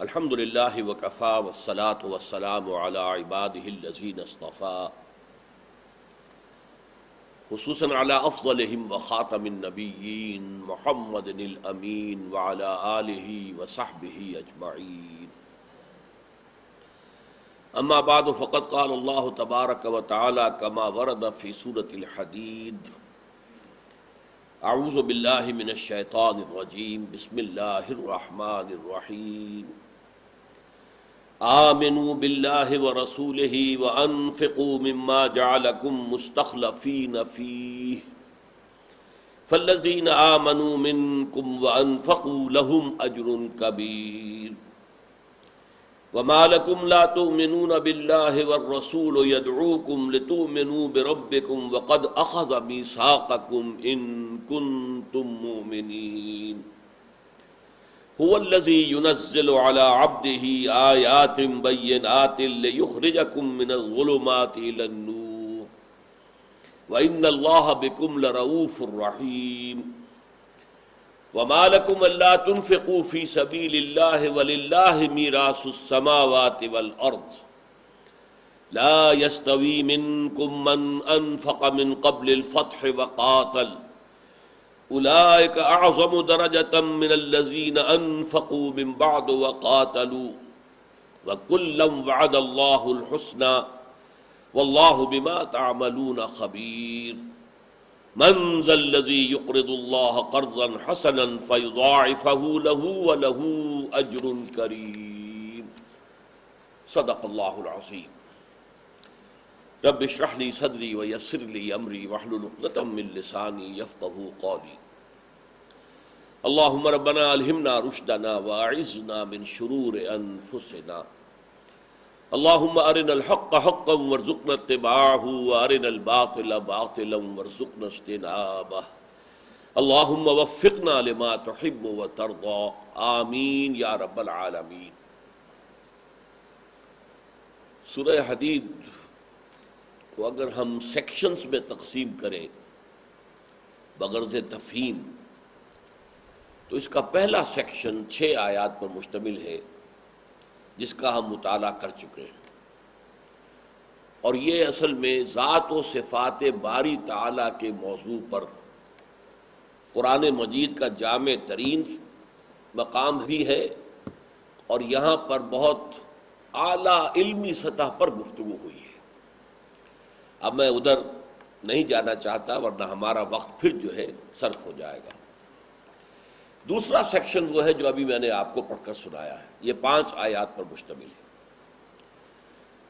الحمد للہ وکفا والصلاة والسلام علی عباده الذین اصطفیٰ، خصوصاً علی افضلہم وخاتم النبیین محمد الامین وعلی آلہ وصحبہ اجمعین۔ اما بعد فقد قال اللہ تبارک وتعالی کما ورد فی سورۃ الحدید: اعوذ باللہ من الشیطان الرجیم، بسم اللہ الرحمن الرحیم۔ آمنوا باللہ ورسولہ وانفقوا مما جعلکم مستخلفین فیہ فالذین آمنوا منکم وانفقوا لهم اجر کبیر وما لکم لا تؤمنون باللہ والرسول یدعوکم لتؤمنوا بربکم وقد اخذ میثاقکم ان کنتم مؤمنین هو الذی ينزل على عبده آیات بینات لیخرجکم من الظلمات الى النور وإن اللہ بکم لرؤوف رحیم وما لکم الا تنفقوا فی سبیل اللہ وللہ میراث السماوات والارض لا یستوی منکم من انفق من قبل الفتح وقاتل اولئک اعظم درجة من الذین انفقوا من بعد وقاتلوا وکلا وعد اللہ الحسنى واللہ بما تعملون خبیر من ذا الذی یقرض اللہ قرضا حسنا فیضاعفہ لہ ولہ اجر کریم۔ صدق اللہ العظیم۔ رب اشرح لی صدری ویسر لی امری واحلل عقدۃ من لسانی یفقہوا قولی۔ اللہم ربنا الہمنا رشدنا واعذنا من شرور انفسنا، اللہم ارنا الحق حقا وارزقنا اتباعہ وارنا الباطل باطلا وارزقنا اجتنابہ، اللہم وفقنا لما تحب وترضى، آمین یا رب العالمین۔ سورہ حدید کو اگر ہم سیکشنز میں تقسیم کریں بغرض تفہیم تو اس کا پہلا سیکشن 6 آیات پر مشتمل ہے جس کا ہم مطالعہ کر چکے ہیں، اور یہ اصل میں ذات و صفات باری تعالیٰ کے موضوع پر قرآن مجید کا جامع ترین مقام بھی ہے، اور یہاں پر بہت اعلیٰ علمی سطح پر گفتگو ہوئی ہے۔ اب میں ادھر نہیں جانا چاہتا ورنہ ہمارا وقت پھر جو ہے صرف ہو جائے گا۔ دوسرا سیکشن وہ ہے جو ابھی میں نے آپ کو پڑھ کر سنایا ہے، یہ 5 آیات پر مشتمل ہے،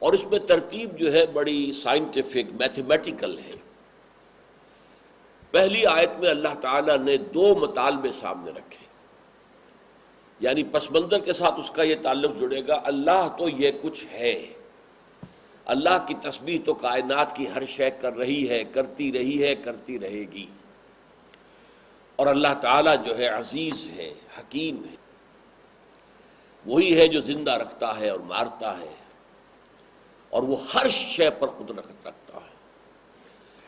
اور اس میں ترتیب جو ہے بڑی سائنٹیفک میتھمیٹیکل ہے۔ پہلی آیت میں اللہ تعالیٰ نے 2 مطالبے سامنے رکھے، یعنی پس منظر کے ساتھ اس کا یہ تعلق جڑے گا۔ اللہ تو یہ کچھ ہے، اللہ کی تسبیح تو کائنات کی ہر شے کر رہی ہے، کرتی رہی ہے، کرتی رہے گی، اور اللہ تعالیٰ جو ہے عزیز ہے، حکیم ہے، وہی ہے جو زندہ رکھتا ہے اور مارتا ہے، اور وہ ہر شے پر قدرت رکھتا ہے۔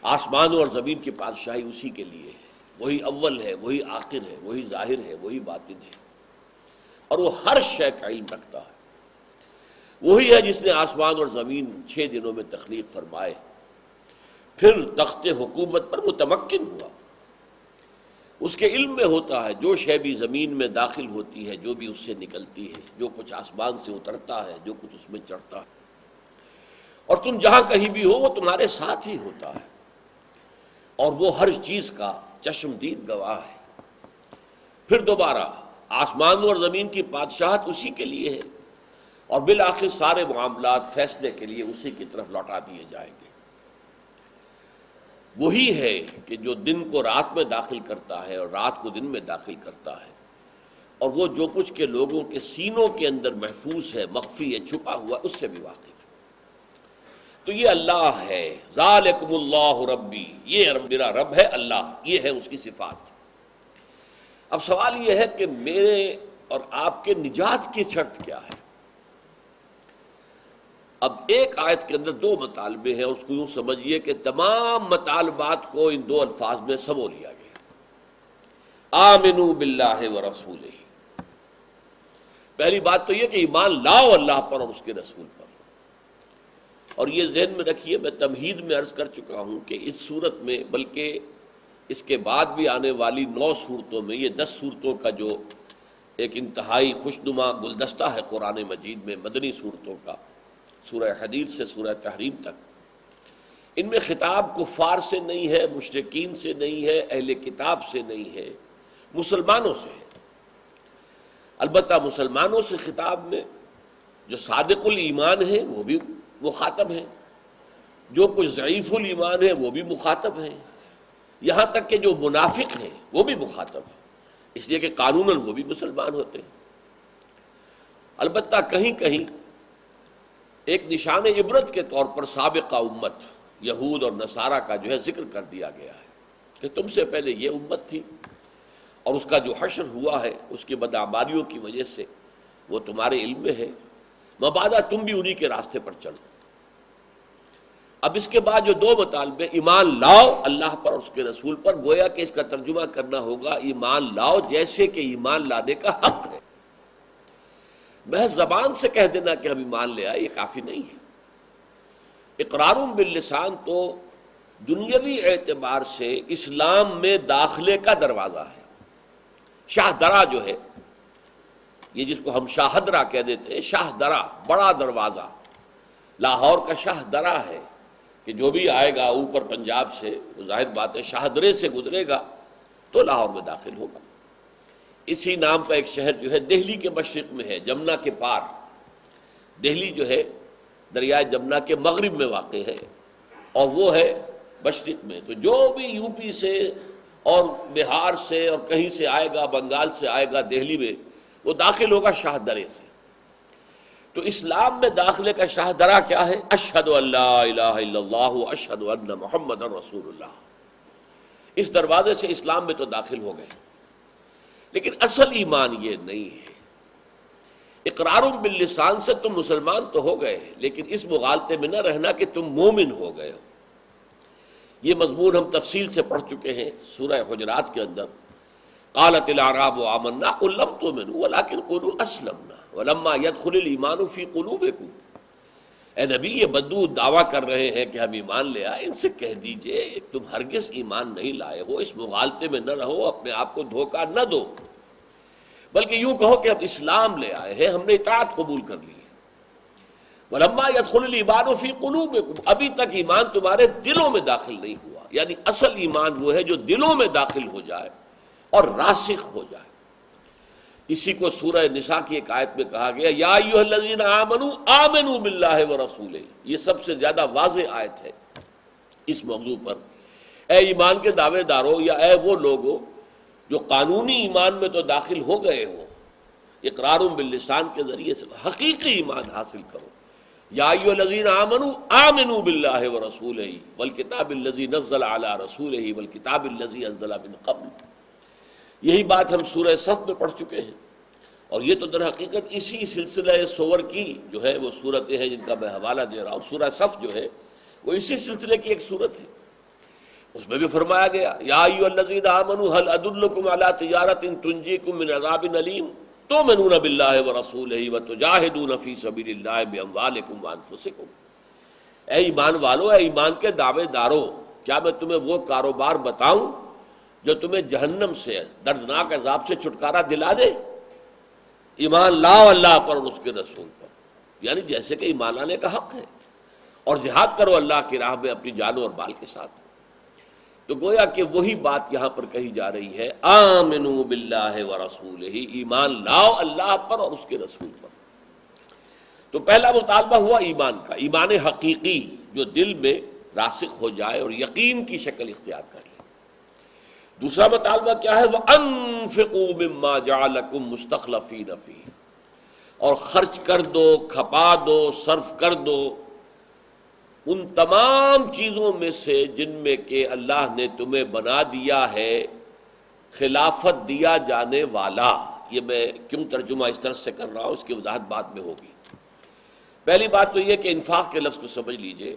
آسمانوں اور زمین کی بادشاہی اسی کے لیے ہے، وہی اول ہے، وہی آخر ہے، وہی ظاہر ہے، وہی باطن ہے، اور وہ ہر شے کا علم رکھتا ہے۔ وہی ہے جس نے آسمان اور زمین 6 دنوں میں تخلیق فرمائے، پھر تخت حکومت پر متمکن ہوا۔ اس کے علم میں ہوتا ہے جو شے بھی زمین میں داخل ہوتی ہے، جو بھی اس سے نکلتی ہے، جو کچھ آسمان سے اترتا ہے، جو کچھ اس میں چڑھتا ہے، اور تم جہاں کہیں بھی ہو وہ تمہارے ساتھ ہی ہوتا ہے، اور وہ ہر چیز کا چشمدید گواہ ہے۔ پھر دوبارہ آسمان اور زمین کی بادشاہت اسی کے لیے ہے، اور بالآخر سارے معاملات فیصلے کے لیے اسی کی طرف لوٹا دیے جائیں گے۔ وہی ہے کہ جو دن کو رات میں داخل کرتا ہے اور رات کو دن میں داخل کرتا ہے، اور وہ جو کچھ کے لوگوں کے سینوں کے اندر محفوظ ہے، مخفی ہے، چھپا ہوا، اس سے بھی واقف ہے۔ تو یہ اللہ ہے، ذالکم اللہ ربی، یہ میرا رب ہے اللہ، یہ ہے اس کی صفات۔ اب سوال یہ ہے کہ میرے اور آپ کے نجات کی شرط کیا ہے؟ اب ایک آیت کے اندر 2 مطالبے ہیں، اس کو یوں سمجھیے کہ تمام مطالبات کو ان 2 الفاظ میں سمو لیا گیا۔ آمنوا باللہ ورسولہ، پہلی بات تو یہ کہ ایمان لاؤ اللہ پر اور اس کے رسول پر. اور یہ ذہن میں رکھیے، میں تمہید میں عرض کر چکا ہوں کہ اس صورت میں، بلکہ اس کے بعد بھی آنے والی 9 صورتوں میں، یہ 10 صورتوں کا جو ایک انتہائی خوشنما گلدستہ ہے قرآن مجید میں مدنی صورتوں کا، سورہ حدید سے سورہ تحریم تک، ان میں خطاب کفار سے نہیں ہے، مشرکین سے نہیں ہے، اہل کتاب سے نہیں ہے، مسلمانوں سے ہے. البتہ مسلمانوں سے خطاب میں جو صادق الایمان ہے وہ بھی مخاطب ہیں، جو کچھ ضعیف الایمان ہے وہ بھی مخاطب ہیں، یہاں تک کہ جو منافق ہیں وہ بھی مخاطب ہیں، اس لیے کہ قانوناً وہ بھی مسلمان ہوتے ہیں. البتہ کہیں کہیں ایک نشان عبرت کے طور پر سابقہ امت یہود اور نصارہ کا جو ہے ذکر کر دیا گیا ہے کہ تم سے پہلے یہ امت تھی اور اس کا جو حشر ہوا ہے اس کی بدعمالیوں کی وجہ سے وہ تمہارے علم میں ہے، مبادا تم بھی انہی کے راستے پر چلو. اب اس کے بعد جو 2 مطالبے، ایمان لاؤ اللہ پر اور اس کے رسول پر، گویا کہ اس کا ترجمہ کرنا ہوگا ایمان لاؤ جیسے کہ ایمان لانے کا حق ہے. محض زبان سے کہہ دینا کہ ہم ایمان لے آئے یہ کافی نہیں ہے. اقرار باللسان تو دنیاوی اعتبار سے اسلام میں داخلے کا دروازہ ہے. شاہ درہ جو ہے، یہ جس کو ہم شاہ درہ کہہ دیتے ہیں، شاہ درہ بڑا دروازہ، لاہور کا شاہ درہ ہے کہ جو بھی آئے گا اوپر پنجاب سے وہ ظاہر بات ہے شاہ درے سے گزرے گا تو لاہور میں داخل ہوگا. اسی نام کا ایک شہر جو ہے دہلی کے مشرق میں ہے، جمنا کے پار. دہلی جو ہے دریائے جمنا کے مغرب میں واقع ہے اور وہ ہے مشرق میں. تو جو بھی یو پی سے اور بہار سے اور کہیں سے آئے گا، بنگال سے آئے گا دہلی میں، وہ داخل ہوگا شاہ درے سے. تو اسلام میں داخلے کا شاہ درہ کیا ہے؟ اشہد ان لا الہ الا اللہ اشہد ان محمد رسول اللہ. اس دروازے سے اسلام میں تو داخل ہو گئے، لیکن اصل ایمان یہ نہیں ہے. اقرار باللسان سے تم مسلمان تو ہو گئے، لیکن اس مغالطے میں نہ رہنا کہ تم مومن ہو گئے ہو. یہ مضمون ہم تفصیل سے پڑھ چکے ہیں سورہ حجرات کے اندر. قالت الاعراب آمنا قل لم تؤمنوا ولکن قولوا اسلمنا ولما يدخل الایمان فی قلوبکم. اے نبی، یہ بدو دعویٰ کر رہے ہیں کہ ہم ایمان لے آئے، ان سے کہہ دیجئے تم ہرگز ایمان نہیں لائے ہو، اس مغالطے میں نہ رہو، اپنے آپ کو دھوکہ نہ دو، بلکہ یوں کہو کہ ہم اسلام لے آئے ہیں، ہم نے اطاعت قبول کر لی ہے. وَلَمَّا يَدْخُلُ الْإِيمَانُ فِي قُلُوبِكُمْ، ابھی تک ایمان تمہارے دلوں میں داخل نہیں ہوا. یعنی اصل ایمان وہ ہے جو دلوں میں داخل ہو جائے اور راسخ ہو جائے. اسی کو سورہ نساء کی ایک آیت میں کہا گیا یا ایھا الذین آمنوا آمنوا باللہ ورسولہ. یہ سب سے زیادہ واضح آیت ہے اس موضوع پر. اے ایمان کے دعوے دارو، یا اے وہ لوگو جو قانونی ایمان میں تو داخل ہو گئے ہو، اقرار باللسان کے ذریعے سے حقیقی ایمان حاصل کرو. یا ایھا الذین آمنوا آمنوا باللہ ورسولہ والکتاب الذی نزل علی رسولہ والکتاب الذی انزل من قبل. یہی بات ہم سورہ صف میں پڑھ چکے ہیں، اور یہ تو در حقیقت اسی سلسلہ سور کی جو ہے وہ صورتیں ہیں جن کا میں حوالہ دے رہا ہوں. سورہ صف جو ہے وہ اسی سلسلے کی ایک صورت ہے. اس میں بھی فرمایا گیا یا ایھا الذین آمنوا هل ادلکم علی تجارۃ تنجیکم من عذاب الیم تؤمنون باللہ ورسولہ وتجاہدون فی سبیل اللہ باموالکم وانفسکم. اے ایمان والو، اے ایمان کے دعوے دارو، کیا میں تمہیں وہ کاروبار بتاؤں جو تمہیں جہنم سے، دردناک عذاب سے چھٹکارا دلا دے؟ ایمان لاؤ اللہ پر اور اس کے رسول پر، یعنی جیسے کہ ایمان لانے کا حق ہے، اور جہاد کرو اللہ کی راہ میں اپنی جان اور مال کے ساتھ. تو گویا کہ وہی بات یہاں پر کہی جا رہی ہے، آمنوا باللہ ورسولہ، ایمان لاؤ اللہ پر اور اس کے رسول پر. تو پہلا مطالبہ ہوا ایمان کا، ایمان حقیقی جو دل میں راسخ ہو جائے اور یقین کی شکل اختیار کر لے. دوسرا مطالبہ کیا ہے؟ وَأَنفِقُوا مِمَّا جَعَلَكُمْ مُسْتَخْلَفِينَ فِيهِ، اور خرچ کر دو، کھپا دو، صرف کر دو ان تمام چیزوں میں سے جن میں کہ اللہ نے تمہیں بنا دیا ہے خلافت دیا جانے والا. یہ میں کیوں ترجمہ اس طرح سے کر رہا ہوں، اس کی وضاحت بعد میں ہوگی. پہلی بات تو یہ کہ انفاق کے لفظ کو سمجھ لیجئے.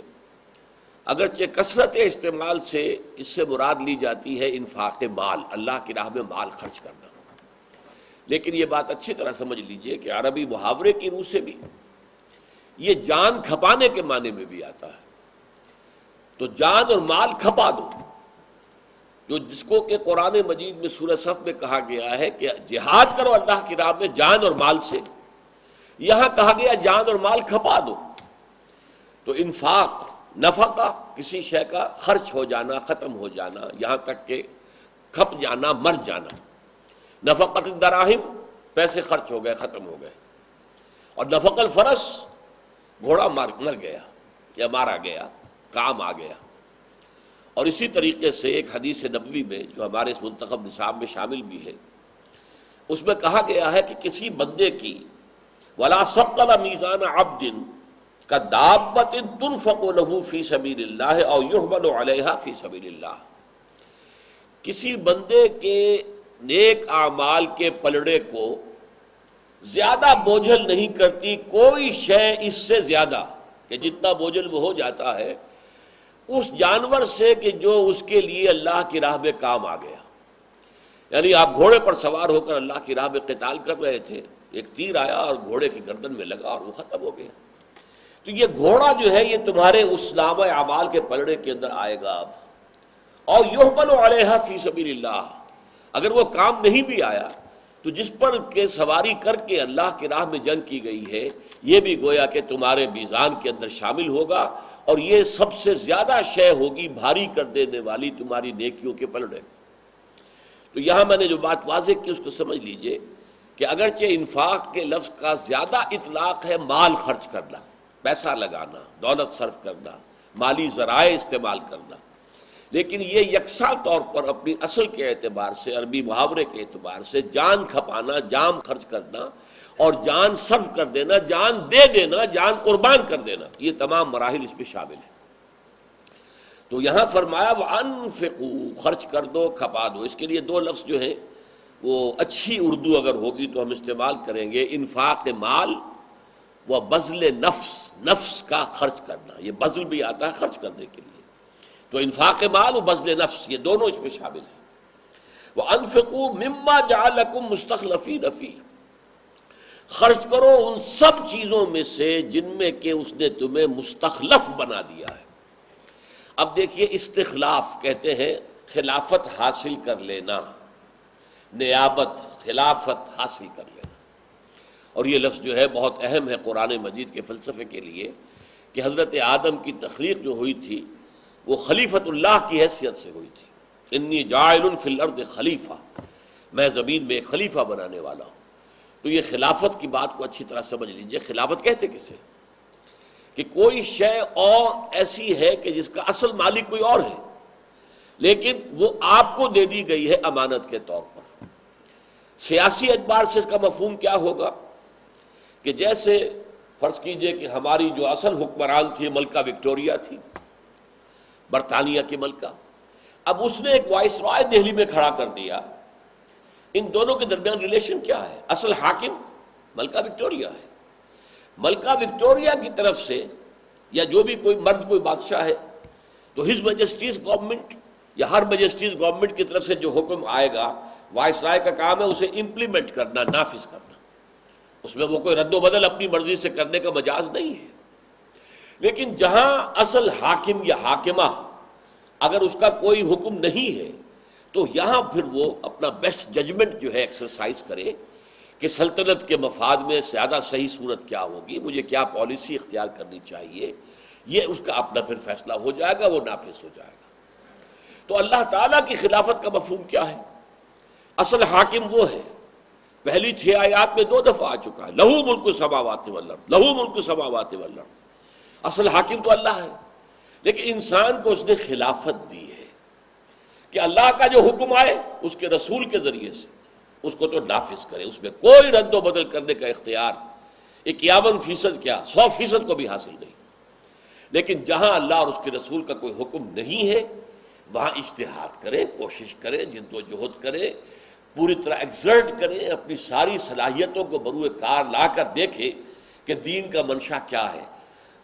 اگرچہ کثرت استعمال سے اس سے مراد لی جاتی ہے انفاق مال، اللہ کی راہ میں مال خرچ کرنا، لیکن یہ بات اچھی طرح سمجھ لیجئے کہ عربی محاورے کی روح سے بھی یہ جان کھپانے کے معنی میں بھی آتا ہے. تو جان اور مال کھپا دو، جو جس کو کہ قرآن مجید میں سورہ صف میں کہا گیا ہے کہ جہاد کرو اللہ کی راہ میں جان اور مال سے، یہاں کہا گیا جان اور مال کھپا دو. تو انفاق، نفقہ، کسی شے کا خرچ ہو جانا، ختم ہو جانا، یہاں تک کہ کھپ جانا، مر جانا. نفقۃ الدراہم، پیسے خرچ ہو گئے، ختم ہو گئے. اور نفق الفرس، گھوڑا مر گیا یا مارا گیا، کام آ گیا. اور اسی طریقے سے ایک حدیث نبوی میں جو ہمارے اس منتخب نصاب میں شامل بھی ہے، اس میں کہا گیا ہے کہ کسی بندے کی وَلَا ثَقَّلَ مِيزَانَ عَبْدٍ كَدَابَّةٍ تُنْفَقُ لَهُ فِي سَبِيلِ اللَّهِ أَوْ يُحْمَلُ عَلَيْهَا فِي سَبِيلِ اللَّهِ. کسی بندے کے نیک اعمال کے پلڑے کو زیادہ بوجھل نہیں کرتی کوئی شے اس سے زیادہ کہ جتنا بوجھل وہ ہو جاتا ہے اس جانور سے کہ جو اس کے لیے اللہ کی راہ میں کام آ گیا. یعنی آپ گھوڑے پر سوار ہو کر اللہ کی راہ میں قتال کر رہے تھے، ایک تیر آیا اور گھوڑے کی گردن میں لگا اور وہ ختم ہو گیا. تو یہ گھوڑا جو ہے یہ تمہارے اس نامہ اعمال کے پلڑے کے اندر آئے گا اب. اور یحمل علیہا فی سبیل اللہ، اگر وہ کام نہیں بھی آیا تو جس پر کہ سواری کر کے اللہ کی راہ میں جنگ کی گئی ہے یہ بھی گویا کہ تمہارے میزان کے اندر شامل ہوگا، اور یہ سب سے زیادہ شے ہوگی بھاری کر دینے والی تمہاری نیکیوں کے پلڑے. تو یہاں میں نے جو بات واضح کی اس کو سمجھ لیجئے کہ اگرچہ انفاق کے لفظ کا زیادہ اطلاق ہے مال خرچ کرنا، پیسہ لگانا، دولت صرف کرنا، مالی ذرائع استعمال کرنا، لیکن یہ یکساں طور پر اپنی اصل کے اعتبار سے، عربی محاورے کے اعتبار سے جان کھپانا، جان خرچ کرنا اور جان صرف کر دینا، جان دے دینا، جان قربان کر دینا، یہ تمام مراحل اس میں شامل ہیں. تو یہاں فرمایا وَأَنفِقُوا، خرچ کر دو، کھپا دو. اس کے لیے دو لفظ جو ہیں وہ اچھی اردو اگر ہوگی تو ہم استعمال کریں گے، انفاق مال و بذل نفس، نفس کا خرچ کرنا. یہ بذل بھی آتا ہے خرچ کرنے کے لیے، تو انفاق مال و بذل نفس یہ دونوں اس میں شامل ہیں. وَأَنفِقُوا مِمَّا جَعَلَكُمْ مُسْتَخْلَفِينَ فِيهِ، خرچ کرو ان سب چیزوں میں سے جن میں کہ اس نے تمہیں مستخلف بنا دیا ہے. اب دیکھیے استخلاف کہتے ہیں خلافت حاصل کر لینا، نیابت، خلافت حاصل کر لینا. اور یہ لفظ جو ہے بہت اہم ہے قرآن مجید کے فلسفے کے لیے کہ حضرت آدم کی تخلیق جو ہوئی تھی وہ خلیفت اللہ کی حیثیت سے ہوئی تھی. انی جاعل فی الارض خلیفہ، میں زمین میں ایک خلیفہ بنانے والا ہوں. تو یہ خلافت کی بات کو اچھی طرح سمجھ لیجئے. خلافت کہتے کسے؟ کہ کوئی شے اور ایسی ہے کہ جس کا اصل مالک کوئی اور ہے لیکن وہ آپ کو دے دی گئی ہے امانت کے طور پر. سیاسی اعتبار سے اس کا مفہوم کیا ہوگا کہ جیسے فرض کیجئے کہ ہماری جو اصل حکمران تھی ملکہ وکٹوریہ تھی، برطانیہ کی ملکہ، اب اس نے ایک وائس رائے دہلی میں کھڑا کر دیا. ان دونوں کے درمیان ریلیشن کیا ہے؟ اصل حاکم ملکہ وکٹوریہ ہے. ملکہ وکٹوریہ کی طرف سے یا جو بھی کوئی مرد کوئی بادشاہ ہے تو ہز میجسٹیز گورنمنٹ یا ہر میجسٹیز گورنمنٹ کی طرف سے جو حکم آئے گا وائس رائے کا کام ہے اسے امپلیمنٹ کرنا، نافذ کرنا. اس میں وہ کوئی رد و بدل اپنی مرضی سے کرنے کا مجاز نہیں ہے. لیکن جہاں اصل حاکم یا حاکمہ اگر اس کا کوئی حکم نہیں ہے تو یہاں پھر وہ اپنا بیسٹ ججمنٹ جو ہے ایکسرسائز کرے کہ سلطنت کے مفاد میں زیادہ صحیح صورت کیا ہوگی، مجھے کیا پالیسی اختیار کرنی چاہیے. یہ اس کا اپنا پھر فیصلہ ہو جائے گا، وہ نافذ ہو جائے گا. تو اللہ تعالیٰ کی خلافت کا مفہوم کیا ہے؟ اصل حاکم وہ ہے. پہلی 6 آیات میں 2 دفعہ آ چکا ہے، لہو ملک السماوات والارض، لہو ملک السماوات والارض. اصل حاکم تو اللہ ہے، لیکن انسان کو اس نے خلافت دی ہے کہ اللہ کا جو حکم آئے اس کے رسول کے ذریعے سے اس کو تو نافذ کرے، اس میں کوئی رد و بدل کرنے کا اختیار 51% کیا 100% کو بھی حاصل نہیں. لیکن جہاں اللہ اور اس کے رسول کا کوئی حکم نہیں ہے وہاں اجتہاد کرے، کوشش کرے، جد و جہد کرے، پوری طرح ایگزرٹ کرے، اپنی ساری صلاحیتوں کو بروئے کار لا کر دیکھے کہ دین کا منشا کیا ہے،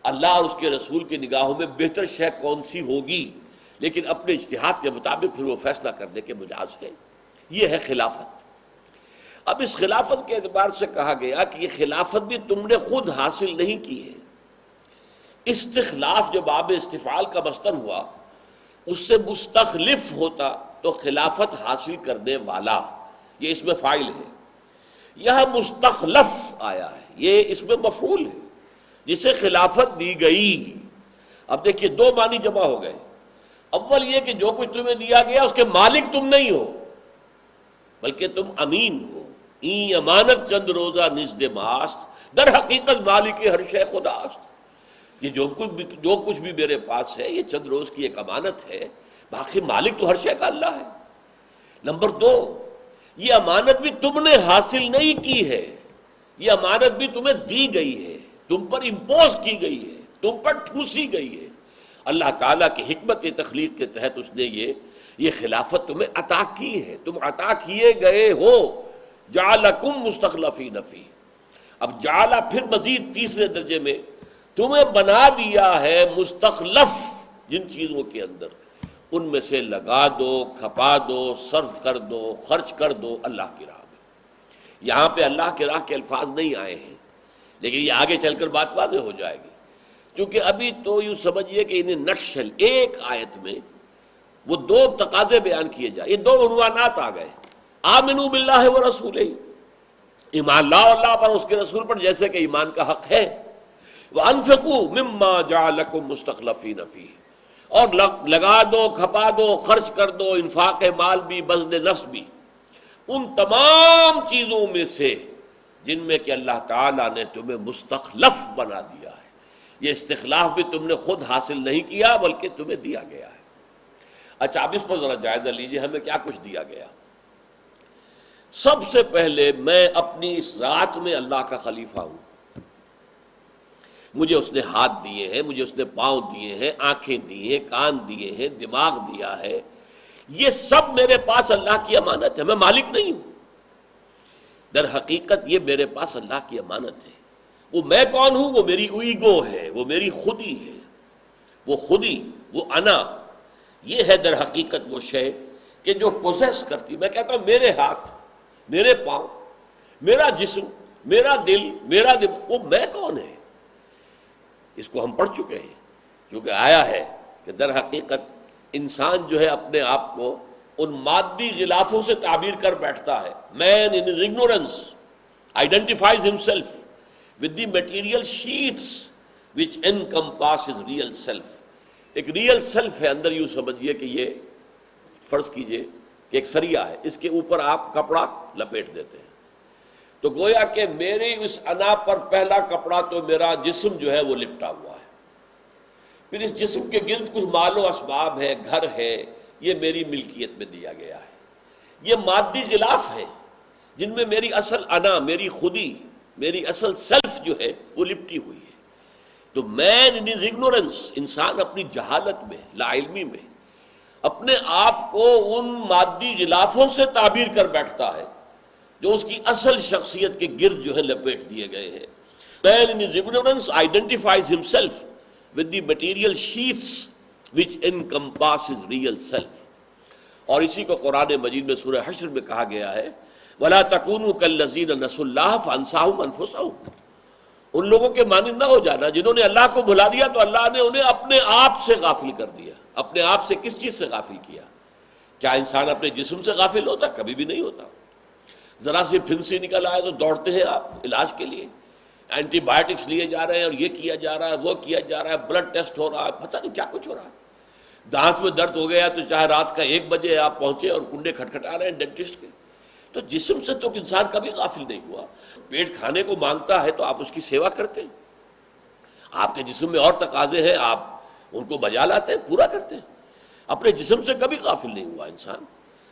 اللہ اور اس کے رسول کی نگاہوں میں بہتر شے کون سی ہوگی، لیکن اپنے اجتہاد کے مطابق پھر وہ فیصلہ کرنے کے مجاز ہے. یہ ہے خلافت. اب اس خلافت کے اعتبار سے کہا گیا کہ یہ خلافت بھی تم نے خود حاصل نہیں کی ہے. استخلاف جو باب استفعال کا مصدر ہوا اس سے مستخلف ہوتا تو خلافت حاصل کرنے والا، یہ اس میں فاعل ہے. یہاں مستخلف آیا ہے، یہ اس میں مفعول ہے جسے خلافت دی گئی. اب دیکھیے دو معنی جمع ہو گئے. اول یہ کہ جو کچھ تمہیں دیا گیا اس کے مالک تم نہیں ہو بلکہ تم امین ہو. این امانت چند روزہ نزد ماست، در حقیقت مالک ہر شے خداست. یہ جو کچھ بھی میرے پاس ہے یہ چند روز کی ایک امانت ہے، باقی مالک تو ہر شے کا اللہ ہے. نمبر دو، یہ امانت بھی تم نے حاصل نہیں کی ہے، یہ امانت بھی تمہیں دی گئی ہے، تم پر امپوز کی گئی ہے، تم پر ٹھوسی گئی ہے. اللہ تعالیٰ کی حکمت تخلیق کے تحت اس نے یہ خلافت تمہیں عطا کی ہے، تم عطا کیے گئے ہو. جعلکم مستخلفین فیہ. اب جعلہ پھر مزید تیسرے درجے میں تمہیں بنا دیا ہے مستخلف جن چیزوں کے اندر، ان میں سے لگا دو، کھپا دو، صرف کر دو، خرچ کر دو اللہ کی راہ میں. یہاں پہ اللہ کی راہ کے الفاظ نہیں آئے ہیں لیکن یہ آگے چل کر بات واضح ہو جائے گی، کیونکہ ابھی تو یوں سمجھیے کہ انہیں نٹشل ایک آیت میں وہ دو تقاضے بیان کیے جائے. یہ دو عنوانات آ گئے، آمنو باللہ و رسولہ، ایمان لاؤ اللہ پر اس کے رسول پر جیسے کہ ایمان کا حق ہے. وَأَنفِقُوا مِمَّا جَعَلَكُمْ مُسْتَخْلَفِينَ فِيهِ، اور لگا دو، کھپا دو، خرچ کر دو، انفاق مال بھی، بذل نفس بھی، ان تمام چیزوں میں سے جن میں کہ اللہ تعالیٰ نے تمہیں مستخلف بنا دیا ہے. یہ استخلاف بھی تم نے خود حاصل نہیں کیا بلکہ تمہیں دیا گیا ہے. اچھا اب اس پر ذرا جائزہ لیجئے ہمیں کیا کچھ دیا گیا. سب سے پہلے میں اپنی اس ذات میں اللہ کا خلیفہ ہوں. مجھے اس نے ہاتھ دیے ہیں، مجھے اس نے پاؤں دیے ہیں، آنکھیں دی ہیں، کان دیے ہیں، دماغ دیا ہے. یہ سب میرے پاس اللہ کی امانت ہے، میں مالک نہیں ہوں. در حقیقت یہ میرے پاس اللہ کی امانت ہے. وہ میں کون ہوں؟ وہ میری ایگو ہے، وہ میری خودی ہے، وہ خودی، وہ انا. یہ ہے در حقیقت وہ شے کہ جو پوزیس کرتی. میں کہتا ہوں میرے ہاتھ، میرے پاؤں، میرا جسم، میرا دل، میرا دماغ، وہ میں کون ہے؟ اس کو ہم پڑھ چکے ہیں کیونکہ آیا ہے کہ در حقیقت انسان جو ہے اپنے آپ کو ان مادی غلافوں سے تعبیر کر بیٹھتا ہے. Man in his ignorance identifies himself with the material sheets which encompass his real self. ایک ریئل سیلف ہے اندر، یوں سمجھیے کہ یہ فرض کیجئے کہ ایک سریا ہے، اس کے اوپر آپ کپڑا لپیٹ دیتے ہیں تو گویا کہ میری اس انا پر پہلا کپڑا تو میرا جسم جو ہے وہ لپٹا ہوا ہے. پھر اس جسم کے گرد کچھ مال و اسباب ہے، گھر ہے، یہ میری ملکیت میں دیا گیا ہے. یہ مادی غلاف ہے جن میں میری اصل انا، میری خودی، میری اصل سیلف جو ہے وہ لپٹی ہوئی ہے. تو مین ان ہز اگنورنس، انسان اپنی جہالت میں، لا علمی میں اپنے آپ کو ان مادی غلافوں سے تعبیر کر بیٹھتا ہے جو اس کی اصل شخصیت کے گرد جو ہے لپیٹ دیے گئے ہیں. Man in his ignorance identifies himself with the material sheaths which encompass his real self. اور اسی کو قرآن مجید میں سورہ حشر میں کہا گیا ہے وَلَا تَكُونُوا كَالَّذِينَ نَسُوا اللَّهَ فَأَنسَاهُمْ أَنفُسَهُمْ. ان لوگوں کے مانند نہ ہو جانا جنہوں نے اللہ کو بھلا دیا تو اللہ نے انہیں اپنے آپ سے غافل کر دیا. اپنے آپ سے کس چیز سے غافل کیا؟ کیا انسان اپنے جسم سے غافل ہوتا؟ کبھی بھی نہیں ہوتا. ذرا سے پھنسی نکل آئے تو دوڑتے ہیں آپ علاج کے لیے، اینٹی بایوٹکس لیے جا رہے ہیں اور یہ کیا جا رہا ہے، وہ کیا جا رہا ہے، بلڈ ٹیسٹ ہو رہا ہے، پتہ نہیں کیا کچھ ہو رہا ہے. دانت میں درد ہو گیا تو چاہے رات کا 1 بجے آپ پہنچے اور کنڈے کھٹکھٹا رہے ہیں ڈینٹسٹ کے. تو جسم سے تو انسان کبھی غافل نہیں ہوا. پیٹ کھانے کو مانگتا ہے تو آپ اس کی سیوا کرتے ہیں. آپ کے جسم میں اور تقاضے ہیں، آپ ان کو بجا لاتے ہیں، پورا کرتے ہیں. اپنے جسم سے کبھی غافل نہیں ہوا انسان.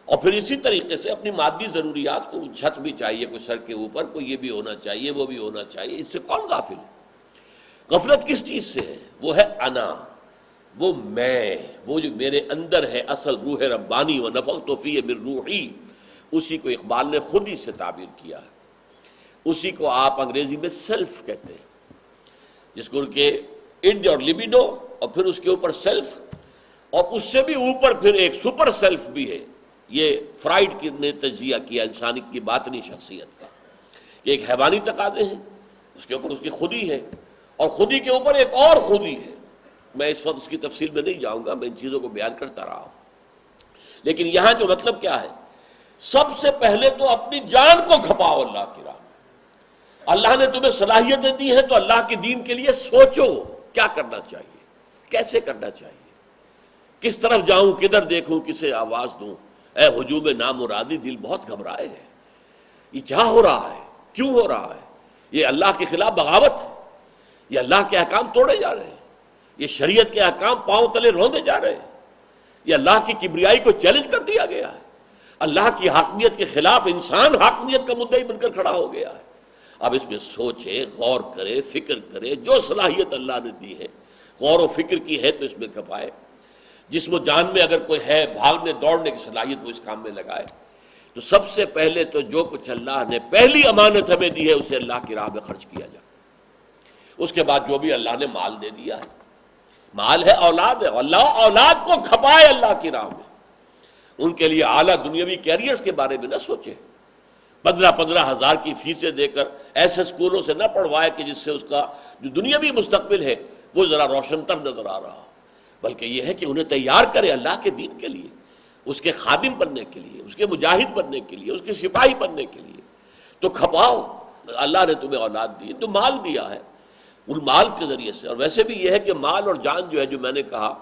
اور پھر اسی طریقے سے اپنی مادی ضروریات کو، چھت بھی چاہیے کوئی سر کے اوپر، کوئی یہ بھی ہونا چاہیے، وہ بھی ہونا چاہیے. اس سے کون غافل؟ غفلت کس چیز سے ہے؟ وہ ہے انا، وہ میں، وہ جو میرے اندر ہے اصل روح ربانی وَنَفَخْتُ فِيهِ مِن رُوحِي. اسی کو اقبال نے خودی سے تعبیر کیا ہے. اسی کو آپ انگریزی میں سیلف کہتے ہیں، جس کو کہ اڈ اور لیبیڈو اور پھر اس کے اوپر سیلف، اور اس سے بھی اوپر پھر ایک سپر سیلف بھی ہے. یہ فرائڈ نے تجزیہ کیا انسانی کی باطنی شخصیت کا. یہ ایک حیوانی تقاضے ہیں، اس کے اوپر اس کی خودی ہے، اور خودی کے اوپر ایک اور خودی ہے. میں اس وقت اس کی تفصیل میں نہیں جاؤں گا، میں ان چیزوں کو بیان کرتا رہا ہوں. لیکن یہاں جو مطلب کیا ہے، سب سے پہلے تو اپنی جان کو کھپاؤ اللہ کی راہ میں. اللہ نے تمہیں صلاحیتیں دی ہیں تو اللہ کے دین کے لیے سوچو کیا کرنا چاہیے، کیسے کرنا چاہیے، کس طرف جاؤں، کدھر دیکھوں، کسے آواز دوں. اے ہجوم نامرادی، دل بہت گھبرائے ہے. یہ کیا ہو رہا ہے، کیوں ہو رہا ہے؟ یہ اللہ کے خلاف بغاوت ہے، یہ اللہ کے احکام توڑے جا رہے ہیں، یہ شریعت کے احکام پاؤں تلے روندے جا رہے ہیں، یہ اللہ کی کبریائی کو چیلنج کر دیا گیا ہے. اللہ کی حاکمیت کے خلاف انسان حاکمیت کا مدعی بن کر کھڑا ہو گیا ہے. اب اس میں سوچے، غور کرے، فکر کرے. جو صلاحیت اللہ نے دی ہے غور و فکر کی ہے تو اس میں کھپائے. جسم و جان میں اگر کوئی ہے بھاگنے دوڑنے کی صلاحیت وہ اس کام میں لگائے. تو سب سے پہلے تو جو کچھ اللہ نے پہلی امانت ہمیں دی ہے اسے اللہ کی راہ میں خرچ کیا جائے. اس کے بعد جو بھی اللہ نے مال دے دیا ہے، مال ہے، اولاد ہے، اللہ اولاد کو کھپائے اللہ کی راہ میں. ان کے لیے اعلیٰ دنیاوی کیریئرز کے بارے میں نہ سوچے. 15 ہزار کی فیسیں دے کر ایسے اسکولوں سے نہ پڑھوائے کہ جس سے اس کا جو دنیاوی مستقبل ہے وہ ذرا روشن تر نظر آ رہا، بلکہ یہ ہے کہ انہیں تیار کرے اللہ کے دین کے لیے، اس کے خادم بننے کے لیے، اس کے مجاہد بننے کے لیے، اس کے سپاہی بننے کے لیے. تو کھپاؤ. اللہ نے تمہیں اولاد دی تو مال دیا ہے، ان مال کے ذریعے سے. اور ویسے بھی یہ ہے کہ مال اور جان جو ہے، جو میں نے کہا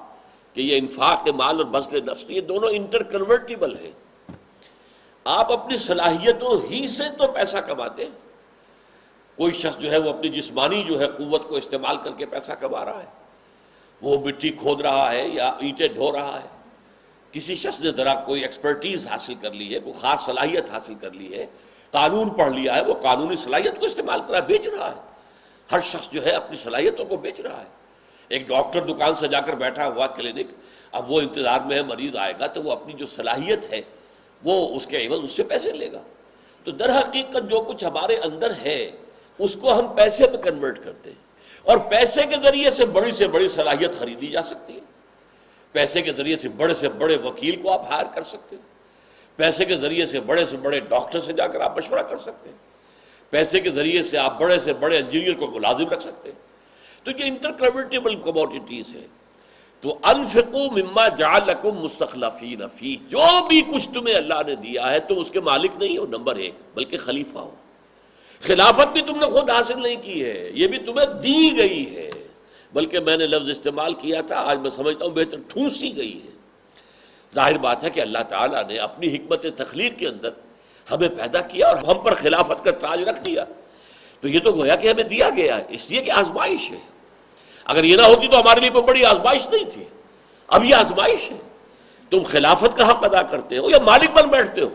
کہ یہ انفاق مال اور بذل نفس، یہ دونوں انٹر کنورٹیبل ہیں. آپ اپنی صلاحیتوں ہی سے تو پیسہ کماتے ہیں. کوئی شخص جو ہے وہ اپنی جسمانی جو ہے قوت کو استعمال کر کے پیسہ کما رہا ہے، وہ مٹی کھود رہا ہے یا اینٹیں ڈھو رہا ہے. کسی شخص نے ذرا کوئی ایکسپرٹیز حاصل کر لی ہے، کوئی خاص صلاحیت حاصل کر لی ہے، قانون پڑھ لیا ہے، وہ قانونی صلاحیت کو استعمال کر رہا ہے، بیچ رہا ہے. ہر شخص جو ہے اپنی صلاحیتوں کو بیچ رہا ہے. ایک ڈاکٹر دکان سے جا کر بیٹھا ہوا کلینک، اب وہ انتظار میں ہے مریض آئے گا تو وہ اپنی جو صلاحیت ہے وہ اس کے عوض اس سے پیسے لے گا. تو در حقیقت جو کچھ ہمارے اندر ہے اس کو ہم پیسے میں کنورٹ کرتے ہیں، اور پیسے کے ذریعے سے بڑی صلاحیت خریدی جا سکتی ہے. پیسے کے ذریعے سے بڑے وکیل کو آپ ہائر کر سکتے ہیں. پیسے کے ذریعے سے بڑے ڈاکٹر سے جا کر آپ مشورہ کر سکتے ہیں. پیسے کے ذریعے سے آپ بڑے انجینئر کو ملازم رکھ سکتے ہیں. تو یہ انٹر کنورٹیبل کموڈیٹیز ہے. تو انفقوا مما جعلکم مستخلفین فیہ، جو بھی کچھ تمہیں اللہ نے دیا ہے تم اس کے مالک نہیں ہو نمبر 1، بلکہ خلیفہ ہو. خلافت بھی تم نے خود حاصل نہیں کی ہے، یہ بھی تمہیں دی گئی ہے، بلکہ میں نے لفظ استعمال کیا تھا، آج میں سمجھتا ہوں بہتر ٹھونسی گئی ہے. ظاہر بات ہے کہ اللہ تعالیٰ نے اپنی حکمت تخلیق کے اندر ہمیں پیدا کیا اور ہم پر خلافت کا تاج رکھ دیا. تو یہ تو گویا کہ ہمیں دیا گیا ہے اس لیے کہ آزمائش ہے. اگر یہ نہ ہوتی تو ہمارے لیے کوئی بڑی آزمائش نہیں تھی. اب یہ آزمائش ہے. تم خلافت کا حق ادا کرتے ہو یا مالک بن بیٹھتے ہو.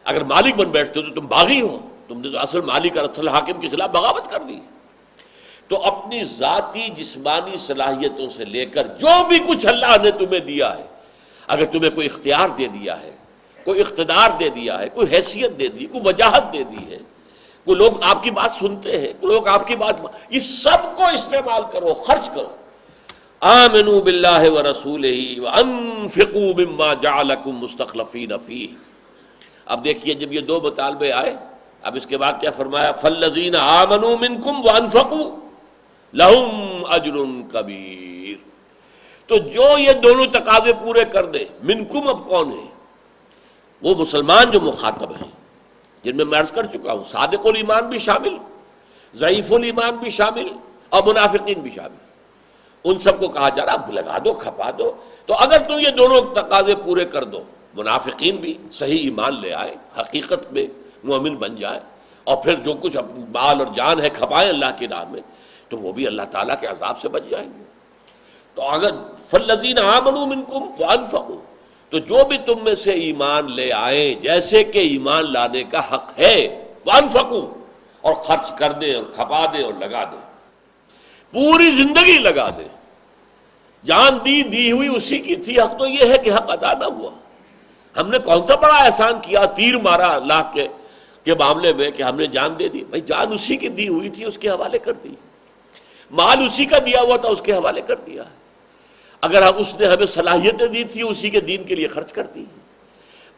اگر مالک بن بیٹھتے ہو تو تم باغی ہو، تم نے تو اصل مالک اور اصل حاکم کے خلاف بغاوت کر دی. تو اپنی ذاتی جسمانی صلاحیتوں سے لے کر جو بھی کچھ اللہ نے تمہیں دیا ہے، اگر تمہیں کوئی اختیار دے دیا ہے، کوئی اقتدار دے دیا ہے، کوئی حیثیت دے دی، کوئی وجاہت دے دی ہے، کوئی لوگ آپ کی بات سنتے ہیں، کوئی لوگ آپ کی بات، یہ سب کو استعمال کرو، خرچ کرو. آمنوا باللہ ورسولہ وانفقوا مما جعلکم مستخلفین فیہ. اب دیکھیے جب یہ 2 مطالبے آئے، اب اس کے بعد کیا فرمایا؟ فالذین آمنوا منکم وانفقوا لہم اجر کبیر. تو جو یہ دونوں تقاضے پورے کر دے، منکم اب کون ہے؟ وہ مسلمان جو مخاطب ہیں، جن میں عرض کر چکا ہوں صادق الایمان بھی شامل، ضعیف الایمان بھی شامل اور منافقین بھی شامل. ان سب کو کہا جا رہا اب لگا دو، کھپا دو. تو اگر تم یہ دونوں تقاضے پورے کر دو، منافقین بھی صحیح ایمان لے آئے، حقیقت میں مومن بن جائے، اور پھر جو کچھ مال اور جان ہے کھپائیں اللہ کی راہ میں، تو وہ بھی اللہ تعالیٰ کے عذاب سے بچ جائیں گے. تو اگر فالذین آمنوا منکم وانفقوا، تو جو بھی تم میں سے ایمان لے آئیں جیسے کہ ایمان لانے کا حق ہے، وانفقوا، اور خرچ کر دیں اور کھپا دیں اور لگا دیں، پوری زندگی لگا دیں. جان دی ہوئی اسی کی تھی، حق تو یہ ہے کہ حق ادا نہ ہوا. ہم نے کون سا بڑا احسان کیا، تیر مارا اللہ کے معاملے میں کہ ہم نے جان دے دی. بھائی جان اسی کی دی ہوئی تھی، اس کے حوالے کر دی. مال اسی کا دیا ہوا تھا، اس کے حوالے کر دیا. اگر اس نے ہمیں صلاحیتیں دی تھی، اسی کے دین کے لیے خرچ کر دی.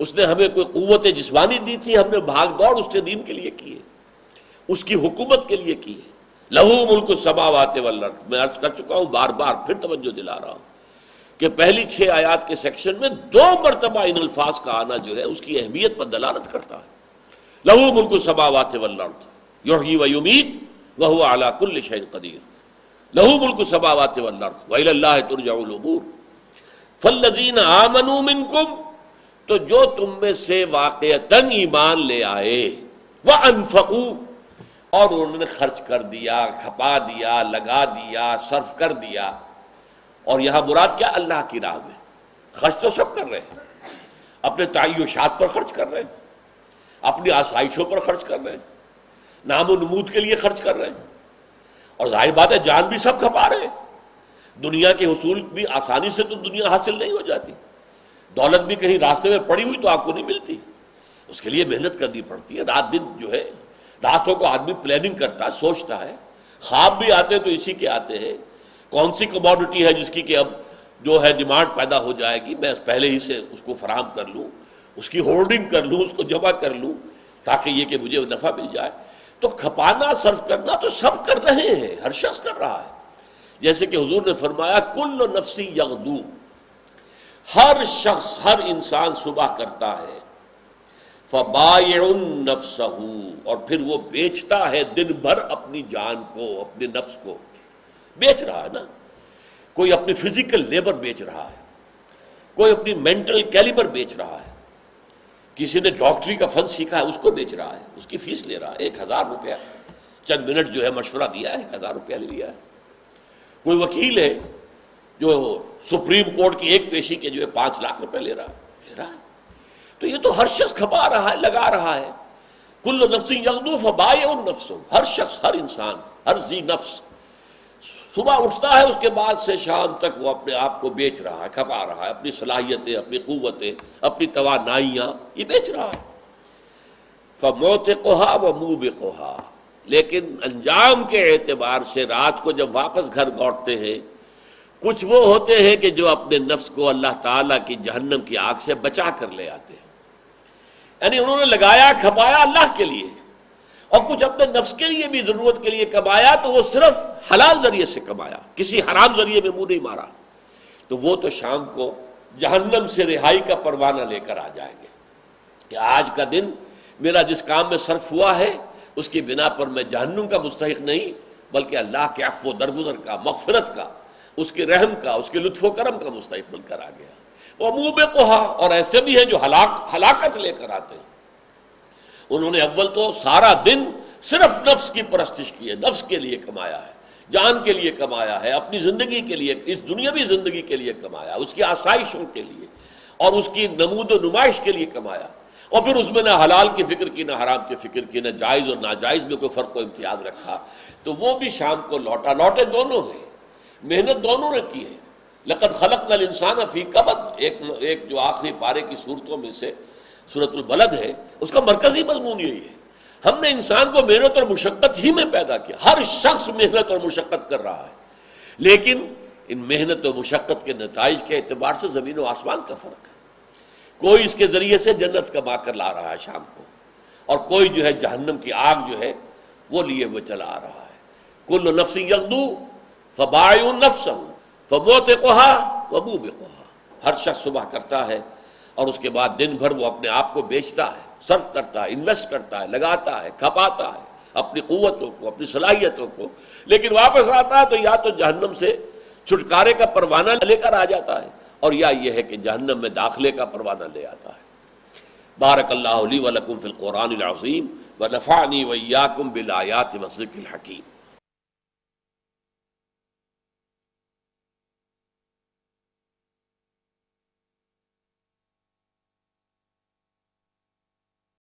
اس نے ہمیں کوئی قوت جسمانی دی تھی، ہم نے بھاگ دوڑ اس نے دین کے لیے کی ہے، اس کی حکومت کے لیے کی ہے۔ لہو ملک السماوات والارض، میں عرض کر چکا ہوں، بار بار پھر توجہ دلا رہا ہوں کہ پہلی 6 آیات کے سیکشن میں 2 مرتبہ ان الفاظ کا آنا جو ہے اس کی اہمیت پر دلالت کرتا ہے۔ لہو ملک السماوات والارض یحیی ویمیت وہو علی کل شیء قدیر، لہو ملک السماوات والارض وإلی اللہ ترجع الامور، فالذین آمنوا منکم، تو جو تم میں سے واقعتاً ایمان لے آئے، وانفقوا، اور انہوں نے خرچ کر دیا، کھپا دیا، لگا دیا، صرف کر دیا، اور یہاں مراد کیا؟ اللہ کی راہ میں۔ خرچ تو سب کر رہے ہیں، اپنے تعیشات پر خرچ کر رہے ہیں، اپنی آسائشوں پر خرچ کر رہے ہیں، نام و نمود کے لیے خرچ کر رہے ہیں، اور ظاہر بات ہے جان بھی سب کھپا رہے ہیں۔ دنیا کے حصول بھی آسانی سے تو دنیا حاصل نہیں ہو جاتی، دولت بھی کہیں راستے میں پڑی ہوئی تو آپ کو نہیں ملتی، اس کے لیے محنت کرنی پڑتی ہے۔ رات دن جو ہے، راتوں کو آدمی پلاننگ کرتا ہے، سوچتا ہے، خواب بھی آتے تو اسی کے آتے ہیں، کون سی کموڈٹی ہے جس کی کہ اب جو ہے ڈیمانڈ پیدا ہو جائے گی، میں پہلے ہی سے اس کو فراہم کر لوں، اس کی ہولڈنگ کر لوں، اس کو جمع کر لوں تاکہ یہ کہ مجھے نفع مل جائے۔ تو کھپانا، صرف کرنا تو سب کر رہے ہیں، ہر شخص کر رہا ہے۔ جیسے کہ حضور نے فرمایا کل نفس یغدو، ہر شخص، ہر انسان صبح کرتا ہے، فبائع نفسہ، اور پھر وہ بیچتا ہے دن بھر اپنی جان کو، اپنے نفس کو بیچ رہا ہے نا۔ کوئی اپنی فزیکل لیبر بیچ رہا ہے، کوئی اپنی مینٹل کیلیبر بیچ رہا ہے، کسی نے ڈاکٹری کا فن سیکھا ہے اس کو بیچ رہا ہے، اس کی فیس لے رہا ہے 1000 روپیہ، چند منٹ جو ہے مشورہ دیا ہے 1000 روپیہ لے لیا ہے۔ کوئی وکیل ہے جو سپریم کورٹ کی ایک پیشی کے جو ہے 5 لاکھ روپے لے رہا ہے۔ تو یہ تو ہر شخص کھپا رہا ہے، لگا رہا ہے۔ کل نفس یغدو فبائع نفسہ، ہر شخص، ہر انسان، ہر ذی نفس صبح اٹھتا ہے، اس کے بعد سے شام تک وہ اپنے آپ کو بیچ رہا ہے، کھپا رہا ہے، اپنی صلاحیتیں، اپنی قوتیں، اپنی توانائیاں یہ بیچ رہا ہے۔ فموتقها وموبقها، لیکن انجام کے اعتبار سے رات کو جب واپس گھر لوٹتے ہیں، کچھ وہ ہوتے ہیں کہ جو اپنے نفس کو اللہ تعالیٰ کی جہنم کی آگ سے بچا کر لے آتے ہیں، یعنی انہوں نے لگایا، کھپایا اللہ کے لیے، اور کچھ اپنے نفس کے لیے بھی ضرورت کے لیے کمایا، تو وہ صرف حلال ذریعے سے کمایا، کسی حرام ذریعے میں منہ نہیں مارا، تو وہ تو شام کو جہنم سے رہائی کا پروانہ لے کر آ جائیں گے کہ آج کا دن میرا جس کام میں صرف ہوا ہے اس کی بنا پر میں جہنم کا مستحق نہیں بلکہ اللہ کے عفو و درگزر کا، مغفرت کا، اس کے رحم کا، اس کے لطف و کرم کا مستحق بن کر آ گیا۔ وَمُوبِقُهَا، اور ایسے بھی ہیں جو ہلاکت لے کر آتے ہیں۔ انہوں نے اول تو سارا دن صرف نفس کی پرستش کی ہے، نفس کے لیے کمایا ہے، جان کے لیے کمایا ہے، اپنی زندگی کے لیے، اس دنیاوی زندگی کے لیے کمایا، اس کی آسائشوں کے لیے اور اس کی نمود و نمائش کے لیے کمایا، اور پھر اس میں نہ حلال کی فکر کی، نہ حرام کی فکر کی، نہ جائز اور ناجائز میں کوئی فرق و امتیاز رکھا، تو وہ بھی شام کو لوٹے دونوں ہیں، محنت دونوں نے کی ہے۔ لقد خلقنا الانسان فی کبد، ایک جو آخری پارے کی صورتوں میں سے سورۃ البلد ہے، اس کا مرکزی مضمون یہی ہے، ہم نے انسان کو محنت اور مشقت ہی میں پیدا کیا، ہر شخص محنت اور مشقت کر رہا ہے، لیکن ان محنت اور مشقت کے نتائج کے اعتبار سے زمین و آسمان کا فرق ہے۔ کوئی اس کے ذریعے سے جنت کما کر لا رہا ہے شام کو، اور کوئی جو ہے جہنم کی آگ جو ہے وہ لیے ہوئے چلا آ رہا ہے۔ کل نفس یغدو فبائع نفسہ فموتقها وموبقها، ہر شخص صبح کرتا ہے اور اس کے بعد دن بھر وہ اپنے آپ کو بیچتا ہے، صرف کرتا ہے، انویسٹ کرتا ہے، لگاتا ہے، کھپاتا ہے اپنی قوتوں کو، اپنی صلاحیتوں کو، لیکن واپس آتا ہے تو یا تو جہنم سے چھٹکارے کا پروانہ لے کر آ جاتا ہے، اور یا یہ ہے کہ جہنم میں داخلے کا پروانہ لے آتا ہے۔ بارک اللہ لی ولکم فی القرآن العظیم ونفعنی وإیاکم بالآیات والذکر الحکیم۔